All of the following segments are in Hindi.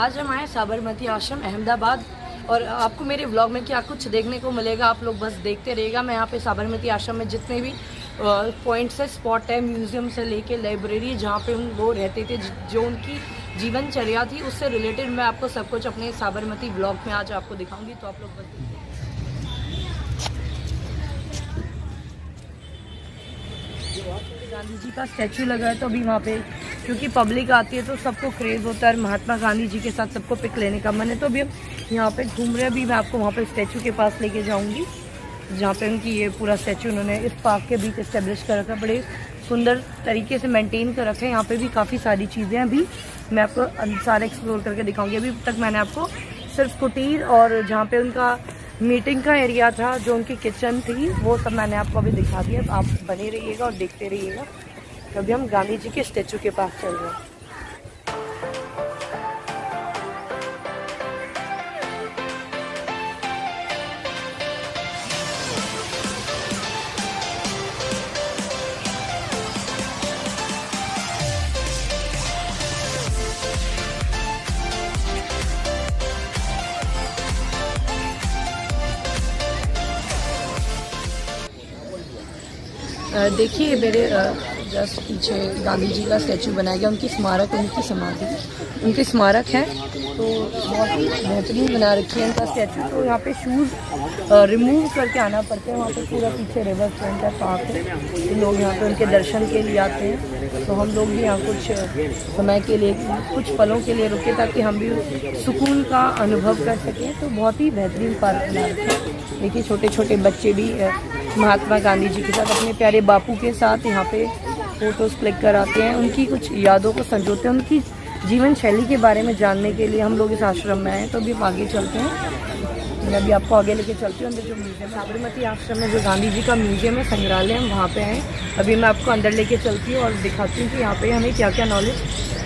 आज हम आए साबरमती आश्रम अहमदाबाद और आपको मेरे व्लॉग में क्या कुछ देखने को मिलेगा, आप लोग बस देखते रहिएगा। मैं यहाँ पे साबरमती आश्रम में जितने भी पॉइंट्स है, स्पॉट है, म्यूज़ियम से लेके लाइब्रेरी जहाँ पे वो रहते थे, जो उनकी जीवनचर्या थी, उससे रिलेटेड मैं आपको सब कुछ अपने साबरमती व्लॉग में आज आपको दिखाऊंगी। तो आप लोग बस गांधी जी का स्टैचू लगा है, तो अभी वहाँ पे क्योंकि पब्लिक आती है तो सबको क्रेज़ होता है महात्मा गांधी जी के साथ सबको पिक लेने का मन है। तो अभी हम यहाँ पे घूम रहे हैं। अभी मैं आपको वहाँ पे स्टैचू के पास लेके जाऊँगी जहाँ पे उनकी ये पूरा स्टैचू उन्होंने इस पार्क के बीच इस्टेब्लिश कर रखा है, बड़े सुंदर तरीके से मेंटेन कर रखे हैं। यहाँ पे भी काफ़ी सारी चीज़ें अभी मैं आपको सारे एक्सप्लोर करके दिखाऊंगी। अभी तक मैंने आपको सिर्फ कुटीर और जहाँ पे उनका मीटिंग का एरिया था, जो उनकी किचन थी, वो सब मैंने आपको अभी दिखा दिया। आप बने रहिएगा और देखते रहिएगा। अभी हम गांधी जी के स्टैचू के पास चल रहे हैं। देखिए मेरे जस्ट पीछे गांधी जी का स्टैचू बनाया गया, उनकी स्मारक, उनकी समाधि, उनकी स्मारक है। तो बहुत ही बेहतरीन बना रखी है उनका स्टैचू। तो यहाँ पे शूज़ रिमूव करके आना पड़ते हैं। वहाँ पे पूरा पीछे रिवर फ्रंट है, पार्क है, तो लोग यहाँ पे उनके दर्शन के लिए आते हैं। तो हम लोग भी यहाँ कुछ समय के लिए, कुछ पलों के लिए रुके ताकि हम भी सुकून का अनुभव कर सकें। तो बहुत ही बेहतरीन पार्क बना रखा है। देखिए छोटे छोटे बच्चे भी महात्मा गांधी जी के साथ, अपने प्यारे बापू के साथ यहाँ पे फ़ोटोज़ क्लिक कराते हैं, उनकी कुछ यादों को संजोते हैं। उनकी जीवन शैली के बारे में जानने के लिए हम लोग इस आश्रम में आए। तो अभी हम आगे चलते हैं। मैं अभी आपको आगे लेके चलती हूँ। अंदर जो म्यूज़ियम है साबरमती आश्रम में, जो गांधी जी का म्यूज़ियम है, संग्रहालय, हम वहाँ पे आए। अभी मैं आपको अंदर लेके चलती हूँ और दिखाती हूँ कि यहाँ पे हमें क्या क्या नॉलेज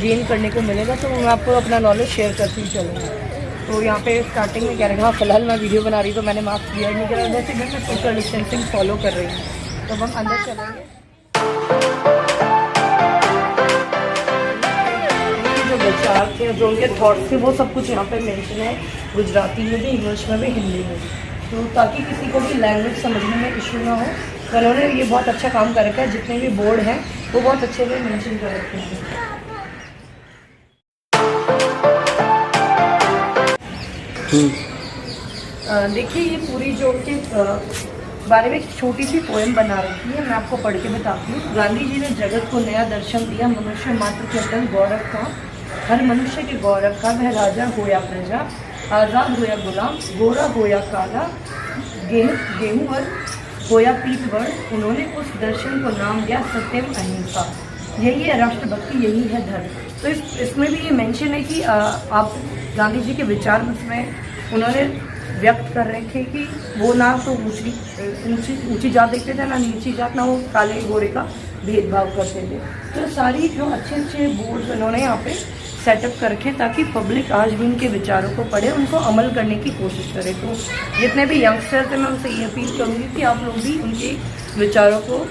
गेन करने को मिलेगा। तो मैं आपको अपना नॉलेज शेयर करती ही चलूँगी। तो यहाँ पे स्टार्टिंग में कह रहे हैं, हाँ फिलहाल मैं वीडियो बना रही, तो मैंने मास्क लिया नहीं करा, वैसे मैं सोशल डिस्टेंसिंग फॉलो कर रही हूँ। तो हम अंदर चलेंगे। जो विचार थे, जो उनके थॉट्स थे, वो सब कुछ यहाँ पे मेंशन है, गुजराती में भी, इंग्लिश में भी, हिंदी में भी। तो ताकि किसी को भी लैंग्वेज समझने में इशू ना हो, तो उन्होंने ये बहुत अच्छा काम कर रखा है। जितने भी बोर्ड हैं वो बहुत अच्छे से मेंशन कर रखे हैं। देखिए ये पूरी जो उनके बारे में एक छोटी सी पोएम बना रखी है, मैं आपको पढ़ के बताती हूँ। गांधी जी ने जगत को नया दर्शन दिया, मनुष्य मात्र के अटल गौरव का, हर मनुष्य के गौरव का, वह राजा हो या प्रजा, आज़ाद हो या गुलाम, गोरा हो या काला, गेहूँ वर्ण हो या पीत वर्ण, उन्होंने उस दर्शन को नाम दिया सत्यम अहिंसा। यही है राष्ट्रभक्ति, यही है धर्म। तो इसमें भी ये मेंशन है कि आप गांधी जी के विचार उसमें उन्होंने व्यक्त कर रहे थे कि वो ना तो ऊंची जात देखते थे, ना नीची जात, ना वो काले गोरे का भेदभाव करते थे। तो सारी जो अच्छे अच्छे बोर्ड्स उन्होंने यहाँ पे सेटअप कर रखे ताकि पब्लिक आज भी उनके विचारों को पढ़े, उनको अमल करने की कोशिश करे। तो जितने भी यंगस्टर थे, मैं उनसे ये अपील करूँगी कि आप लोग भी उनके विचारों को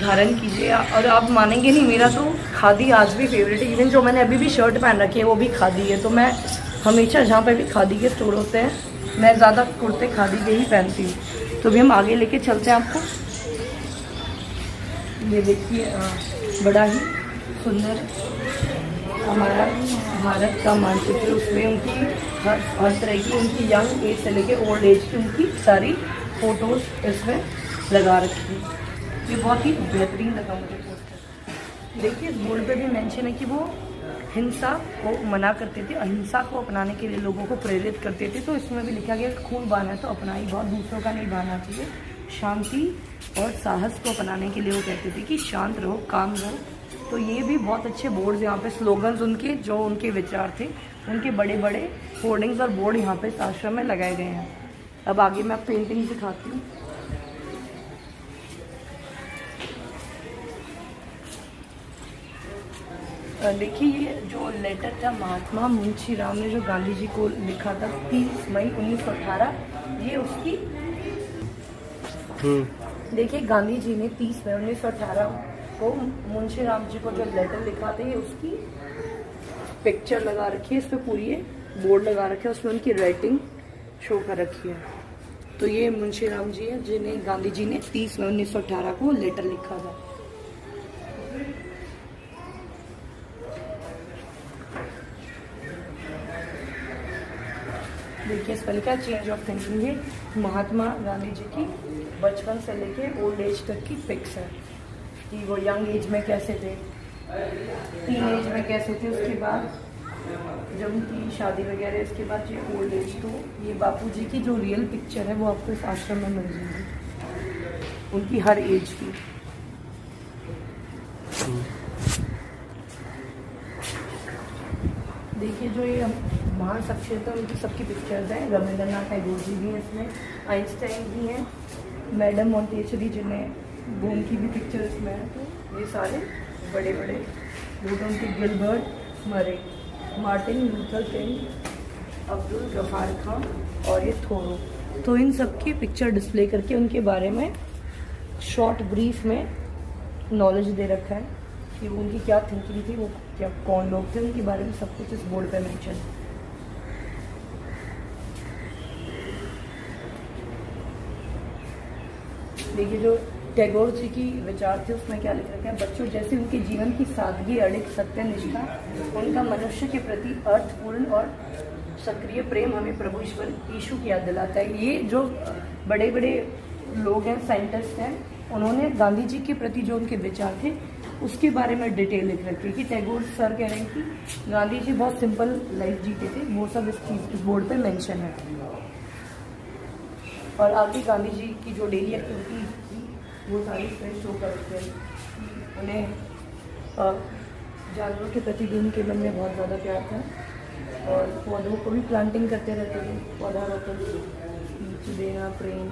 धारण कीजिए। और आप मानेंगे नहीं, मेरा तो खादी आज भी फेवरेट है। इवन जो मैंने अभी भी शर्ट पहन रखी है वो भी खादी है। तो मैं हमेशा जहाँ पे भी खादी के स्टोर होते हैं, मैं ज़्यादा कुर्ते खादी के ही पहनती हूँ। तो भी हम आगे लेके चलते हैं आपको। ये देखिए बड़ा ही सुंदर हमारा भारत का मानचित्र, उसमें उनकी हर तरह की, उनकी यंग एज से लेके ओल्ड एज की उनकी सारी फ़ोटोज़ इसमें लगा रखी है। ये बहुत ही बेहतरीन लगा मुझे पोस्टर। देखिए इस बोर्ड पे भी मेंशन है कि वो हिंसा को मना करते थे, अहिंसा को अपनाने के लिए लोगों को प्रेरित करते थे। तो इसमें भी लिखा गया खून बहाना है तो अपना ही, बहुत दूसरों का नहीं बहाना चाहिए। शांति और साहस को अपनाने के लिए वो कहते थे कि शांत रहो, काम रहो। तो ये भी बहुत अच्छे बोर्ड्स यहाँ पे, स्लोगन्स उनके, जो उनके विचार थे, उनके बड़े बड़े होर्डिंग्स और बोर्ड यहाँ पे इस आश्रम में लगाए गए हैं। अब आगे मैं पेंटिंग दिखाती हूँ। देखिए ये जो लेटर था महात्मा मुंशी राम ने जो गांधी जी को लिखा था 30 मई 1918, ये उसकी देखिए गांधी जी ने 30 मई 1918 को मुंशी राम जी को जो लेटर लिखा था, ये उसकी पिक्चर लगा रखी है, इस पर पूरी ये बोर्ड लगा रखा है, उसमें उनकी राइटिंग शो कर रखी है। तो ये मुंशी राम जी है जिन्हें गांधी जी ने 30 मई 1918 को लेटर लिखा था। देखिए इस पर लिखा चेंज ऑफ थिंकिंग। ये महात्मा गांधी जी की बचपन से लेके ओल्ड एज तक की पिक्स है कि वो यंग एज में कैसे थे, टीन एज में कैसे थे, उसके बाद जब उनकी शादी वगैरह, इसके बाद ये ओल्ड एज। तो ये बापूजी की जो रियल पिक्चर है वो आपको इस आश्रम में मिल जाएगी, उनकी हर एज की। देखिए जो ये महान शख्सियत है उनकी सबकी पिक्चर्स हैं। रविंद्रनाथ टैगोर जी भी हैं इसमें, आइंस्टाइन भी हैं, मैडम मोंटेसरी जिन्हें वो उनकी भी पिक्चर इसमें है। तो ये सारे बड़े बड़े लोग, उनके Gilbert Murray, Martin Luther King, Abdul Ghaffar Khan और ये थोरो। तो इन सब की पिक्चर डिस्प्ले करके उनके बारे में शॉर्ट ब्रीफ में नॉलेज दे रखा है कि वो उनकी क्या थिंकिंग थी, वो क्या कौन लोग थे, उनके बारे में सब कुछ इस बोर्ड पे मेंशन है। देखिए जो टैगोर जी की विचार थे उसमें क्या लिख रखा है, बच्चों जैसे उनके जीवन की सादगी, अड़िग, सत्यनिष्ठा, उनका मनुष्य के प्रति अर्थपूर्ण और सक्रिय प्रेम हमें प्रभु ईश्वर यीशु की याद दिलाता है। ये जो बड़े बड़े लोग हैं, साइंटिस्ट हैं, उन्होंने गांधी जी के प्रति जो उनके विचार थे उसके बारे में डिटेल लिख रखी है कि टैगोर सर कह रहे हैं कि गांधी जी बहुत सिंपल लाइफ जीते थे, वो सब इस बोर्ड पे मेंशन है। और आगे गांधी जी की जो डेली एक्टिविटीज थी वो सारी इसमें शो करते हैं। उन्हें जानवरों के प्रति भी उनके मन में बहुत ज़्यादा प्यार था और पौधों को भी प्लांटिंग करते रहते थे, पौधारोपण, बीज देना, प्रेम,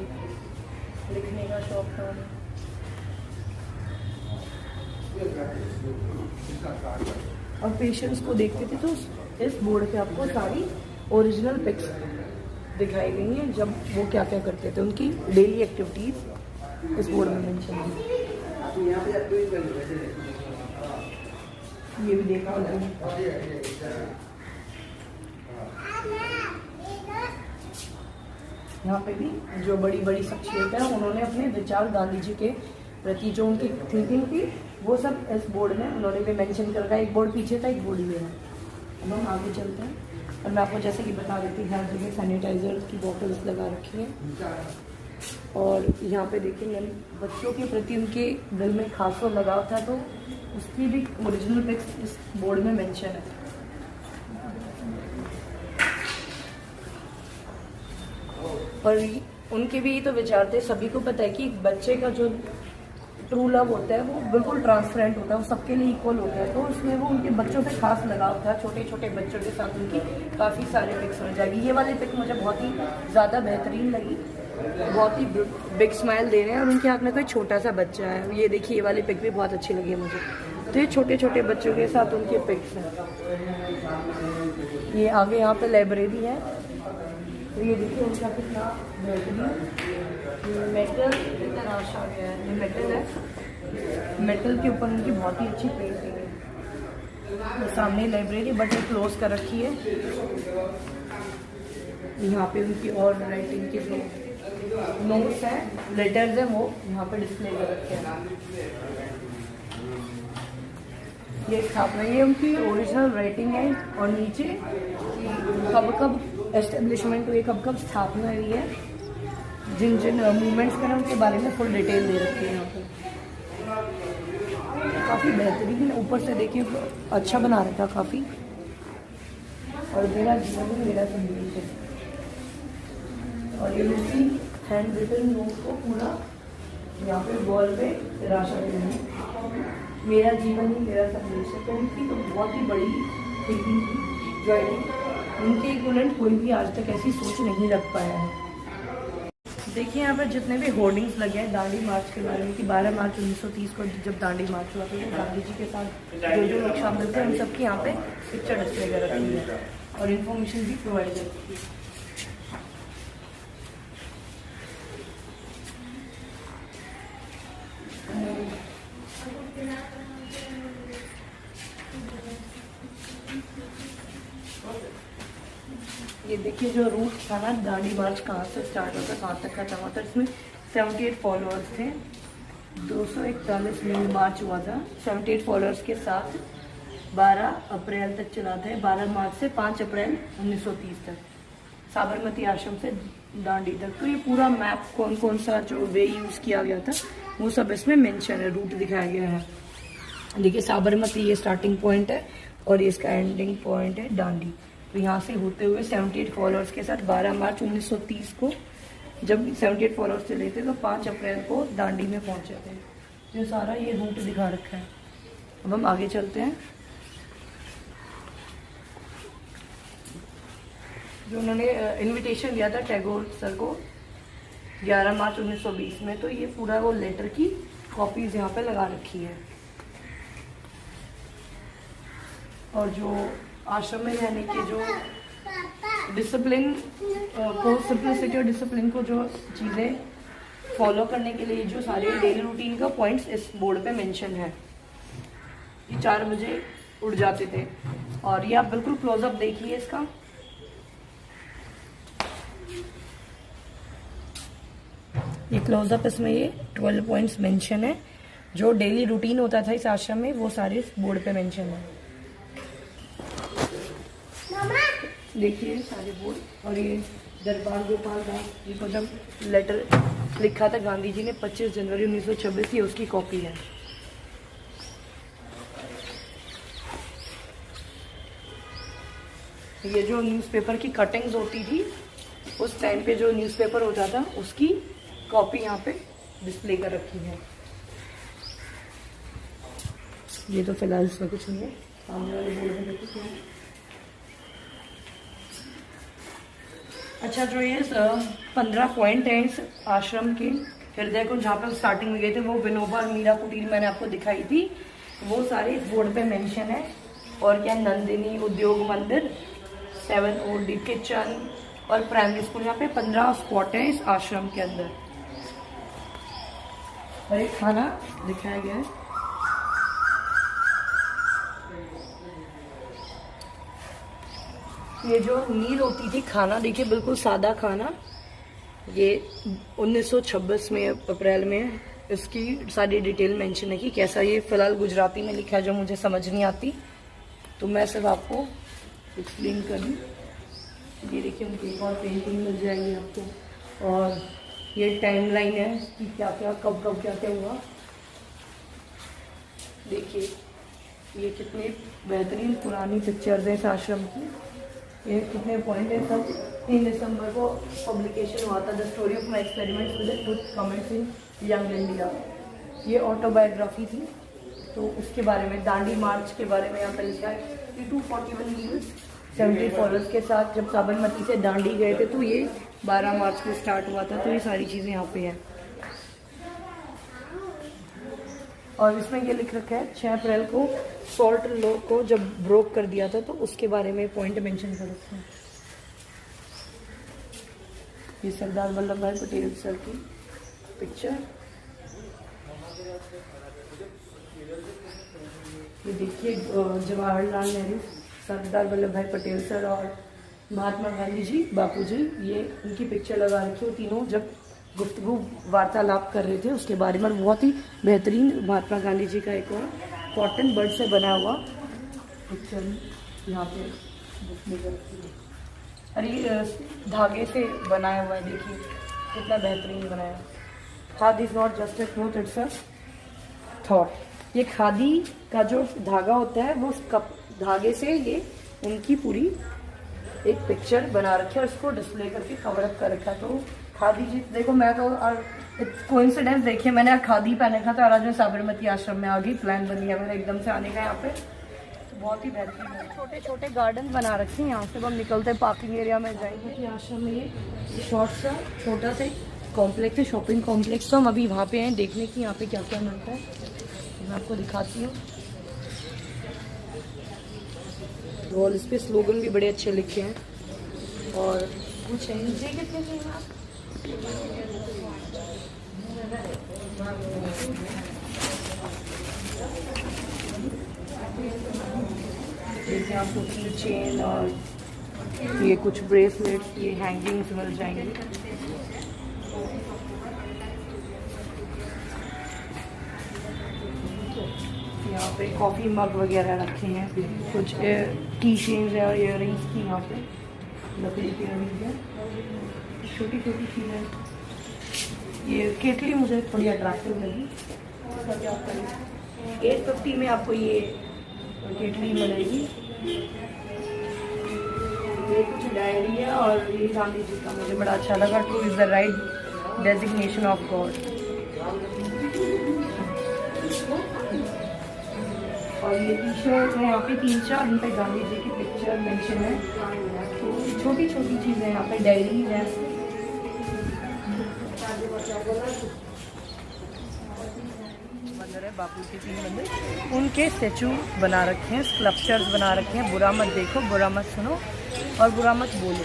लिखने का शौक था उन्हें। और पेशेंट्स को देखते थे तो इस बोर्ड पे आपको सारी ओरिजिनल पिक्स दिखाई गई हैं, जब वो क्या क्या करते थे, उनकी डेली एक्टिविटीज इस बोर्ड में मेंशन है। ये भी देखा यहाँ पे भी जो बड़ी बड़ी शख्सियत है उन्होंने अपने विचार गांधी जी के प्रति जो उनकी थिंकिंग थी वो सब इस बोर्ड में उन्होंने भी मेंशन कर रखा है। एक बोर्ड पीछे था, एक बोर्ड ये है। अब हम आगे चलते हैं और मैं आपको जैसे कि बता रही थी हर जगह सैनिटाइजर की बॉटल्स लगा रखी हैं। और यहाँ पे देखिए मैंने बच्चों के प्रति उनके दिल में खास लगाव था तो उसकी भी ओरिजिनल पिक्स इस बोर्ड में मेंशन है। और उनके भी तो विचार थे, सभी को पता है कि बच्चे का जो ट्रू लव होता है वो बिल्कुल ट्रांसपेरेंट होता है, वो सबके लिए इक्वल होता है। तो उसमें वो उनके बच्चों पे खास लगाव था, छोटे छोटे बच्चों के साथ उनकी काफ़ी सारे पिक्स हो जाएगी। ये वाली पिक मुझे बहुत ही ज़्यादा बेहतरीन लगी, बहुत ही बिग स्माइल दे रहे हैं और उनके हाथ में कोई छोटा सा बच्चा है। ये देखिए ये वाली पिक भी बहुत अच्छी लगी मुझे। तो ये छोटे छोटे बच्चों के साथ उनके पिक्स हैं। ये आगे यहाँ पे लाइब्रेरी है, तो ये देखिए उनका कितना बेहतरीन मेटल तराशा गया है। ये मेटल है, मेटल के ऊपर उनकी बहुत ही अच्छी पेंटिंग है। तो सामने लाइब्रेरी बट ये क्लोज कर रखी है। यहाँ पे उनकी और राइटिंग के जो नोट्स हैं, लेटर्स हैं, वो यहाँ पे डिस्प्ले कर रखे हैं। ये स्थापना, ये उनकी ओरिजिनल राइटिंग है और नीचे कब कब एस्टेब्लिशमेंट हुई, कब कब स्थापना हुई है, जिन जिन मूवमेंट्स करें उनके बारे में फुल डिटेल दे रखी है यहाँ पे। काफ़ी बेहतरीन, ऊपर से देखिए अच्छा बना रखा काफ़ी। और मेरा जीवन ही मेरा संदेश है। और ये उसी हैंड रिटन नोट को पूरा यहाँ पे वॉल पे तराशा गया है, मेरा जीवन ही मेरा संदेश है। तो उनकी तो बहुत ही बड़ी थिंकिंग थी, जॉइनिंग उनके इक्विवेलेंट कोई भी आज तक ऐसी सोच नहीं रख पाया है। देखिए यहाँ पर जितने भी होर्डिंग्स लगे हैं दांडी मार्च के बारे में कि 12 मार्च 1930 को जब दांडी मार्च हुआ तो गांधी जी के साथ जो जो लोग शामिल थे उन सबकी यहाँ पे पिक्चर डिस्प्ले कर रखी है और इन्फॉर्मेशन भी प्रोवाइड करती है। ये देखिए जो रूट था ना, दांडी मार्च कहाँ से स्टार्ट होता कहाँ तक खत्म होता, इसमें 78 फॉलोअर्स थे। 241 में मार्च हुआ था। 78 फॉलोअर्स के साथ 12 अप्रैल तक चला था। 12 मार्च से 5 अप्रैल 1930 तक, साबरमती आश्रम से दांडी तक। तो ये पूरा मैप कौन कौन सा जो वे यूज़ किया गया था वो सब इसमें मेंशन है, रूट दिखाया गया है। देखिए साबरमती ये स्टार्टिंग पॉइंट है और ये इसका एंडिंग पॉइंट है दांडी। तो यहाँ से होते हुए 78 फॉलोअर्स के साथ 12 मार्च 1930 को जब 78 फॉलोअर्स चले थे तो 5 अप्रैल को दांडी में पहुँचे थे। तो सारा ये रूट दिखा रखा है। अब हम आगे चलते हैं। जो उन्होंने इनविटेशन दिया था टैगोर सर को 11 मार्च 1920 में, तो ये पूरा वो लेटर की कॉपीज यहाँ पे लगा रखी है। और जो आश्रम में रहने के जो डिसिप्लिन को, सिंपलिसिटी और डिसिप्लिन को जो चीज़ें फॉलो करने के लिए जो सारे डेली रूटीन का पॉइंट्स इस बोर्ड पे मेंशन है। ये 4 बजे उठ जाते थे और ये आप बिल्कुल क्लोजअप देखिए इसका। ये क्लोजअप, इसमें ये 12 पॉइंट्स मेंशन है। जो डेली रूटीन होता था इस आश्रम में वो सारे इस बोर्ड पे मेंशन है। देखिए सारे बोर्ड। और ये दरबार गोपाल दास जी को जब लेटर लिखा था गांधी जी ने 25 जनवरी 1926, ये उसकी कॉपी है। ये जो न्यूज़पेपर की कटिंग्स होती थी उस टाइम पे, जो न्यूज़पेपर होता था उसकी कॉपी यहाँ पे डिस्प्ले कर रखी है। ये तो फिलहाल इसमें कुछ नहीं है, सामने वाले बोर्ड में कुछ है। अच्छा, जो ये 15 पॉइंट हैं इस आश्रम के, हृदय कुंज जहाँ पे स्टार्टिंग में गए थे, वो विनोबा और मीरा कुटीर मैंने आपको दिखाई थी, वो सारे इस बोर्ड पे मेंशन है। और क्या, नंदिनी उद्योग मंदिर, 7 OD किचन और प्राइमरी स्कूल, यहाँ पे 15 स्पॉट है इस आश्रम के अंदर। और एक खाना दिखाया गया है। ये जो मील होती थी खाना, देखिए बिल्कुल सादा खाना, ये 1926 में अप्रैल में इसकी सारी डिटेल मेंशन है कि कैसा। ये फिलहाल गुजराती में लिखा है जो मुझे समझ नहीं आती, तो मैं सिर्फ आपको एक्सप्लेन करूँ। ये देखिए उनकी एक और पेंटिंग मिल जाएगी आपको। और ये टाइमलाइन है कि क्या क्या कब कब क्या क्या हुआ। देखिए ये कितनी बेहतरीन पुरानी पिक्चर्स हैं इस आश्रम की। ये कितने पॉइंट है। सब 3 दिसंबर को पब्लिकेशन हुआ था, the story of my experiments with good comments in young India. ये ऑटोबायोग्राफी थी, तो उसके बारे में, दांडी मार्च के बारे में यहाँ पर लिखा है कि 241 मील्स 70 फॉलोअर्स के साथ जब साबरमती से दांडी गए थे, तो ये 12 मार्च को स्टार्ट हुआ था। तो ये सारी चीज़ें यहाँ पे हैं। और इसमें ये लिख रखा है 6 अप्रैल को सॉल्ट लॉ को जब ब्रोक कर दिया था, तो उसके बारे में पॉइंट मेंशन कर रखा है। ये सरदार वल्लभ भाई पटेल सर की पिक्चर। ये देखिए जवाहरलाल नेहरू, सरदार वल्लभ भाई पटेल सर और महात्मा गांधी जी, बापू जी, ये उनकी पिक्चर लगा रखी हो। तीनों जब गुफ्तगू वार्तालाप कर रहे थे उसके बारे में। बहुत ही बेहतरीन महात्मा गांधी जी का एक और कॉटन बर्ड से बना हुआ पिक्चर यहाँ पे देखने को रखी है। और ये धागे से बनाया हुआ है, देखिए कितना बेहतरीन बनाया है। Khadi is not just a cloth, it's a thought. ये खादी का जो धागा होता है वो धागे से ये उनकी पूरी एक पिक्चर बना रखी है और इसको डिस्प्ले करके कवर अप कर रखा है। तो खादी जी देखो, मैं तो कोइंसिडेंस देखिए, मैंने खादी पहन रखा था और आज मैं साबरमती आश्रम में आ गई। प्लान बन गया मेरा एकदम से आने का यहाँ पे। तो बहुत ही बेहतरीन है। छोटे छोटे गार्डन बना रखे हैं। यहाँ से हम निकलते पार्किंग एरिया में जाएंगे कि आश्रम में ये शॉर्ट सा छोटा सा कॉम्प्लेक्स है, शॉपिंग कॉम्प्लेक्स। तो हम अभी वहाँ पे हैं देखने की यहाँ पे क्या क्या मिलता है, मैं आपको दिखाती हूँ। और इस पर स्लोगन भी बड़े अच्छे लिखे हैं और कुछ है। नीचे कितने चाहिए आप? देखिए आपको की चेन और ये कुछ ब्रेसलेट्स, ये हैंगिंग्स मिल जाएंगे। यहाँ पे कॉफ़ी मग वगैरह रखे हैं, कुछ की चेन्स है और इयर रिंग्स की यहाँ पे लकड़ी की इयररिंग्स है, छोटी छोटी चीज़ें। ये केटली मुझे थोड़ी अट्रैक्टिव लगी, 850 में आपको ये केटली मिलेगी। ये कुछ डायरी है और ये गांधी जी का मुझे बड़ा अच्छा लगा, two is the right designation of God. और ये टी-शर्ट है, यहाँ पे 3-4 इन पे गांधी जी की पिक्चर मेंशन है। तो छोटी छोटी चीज़ें यहाँ पे डायरी है। मंदिर है बापू के 3 मंदिर, उनके स्टेचू बना रखे हैं, स्कल्पचर्स बना रखे हैं। बुरा मत देखो, बुरा मत सुनो और बुरा मत बोलो।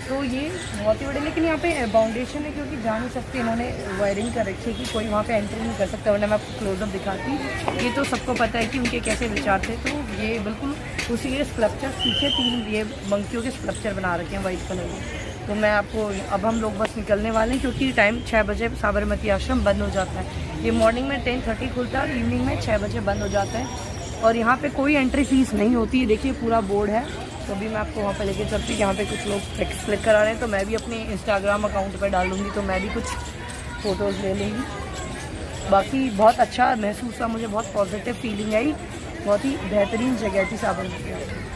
तो ये बहुत ही बड़े, लेकिन यहाँ पे बाउंडेशन है क्योंकि जा नहीं सकते, इन्होंने वायरिंग कर रखी है कि कोई वहाँ पे एंट्री नहीं कर सकता, वरना मैं आपको क्लोजअप दिखाती। ये तो सबको पता है कि उनके कैसे विचार थे। तो ये बिल्कुल उसी के स्कल्पचर पीछे 3 ये मंकियों के स्कल्पचर बना रखे हैं वाइट कलर के। तो मैं आपको, अब हम लोग बस निकलने वाले हैं क्योंकि टाइम 6 बजे साबरमती आश्रम बंद हो जाता है। ये मॉर्निंग में 10:30 खुलता है और इवनिंग में 6 बजे बंद हो जाता है। और यहाँ पे कोई एंट्री फीस नहीं होती है, देखिए पूरा बोर्ड है। तो अभी मैं आपको वहाँ पे लेके चलती हूँ, यहाँ पे कुछ लोग पिक्स क्लिक करा रहे हैं, तो मैं भी अपने इंस्टाग्राम अकाउंट पे डालूँगी, तो मैं भी कुछ फ़ोटोज़ ले लूँगी। बाकी बहुत अच्छा महसूस हुआ, मुझे बहुत पॉजिटिव फीलिंग आई, बहुत ही बेहतरीन जगह थी साबरमती आश्रम।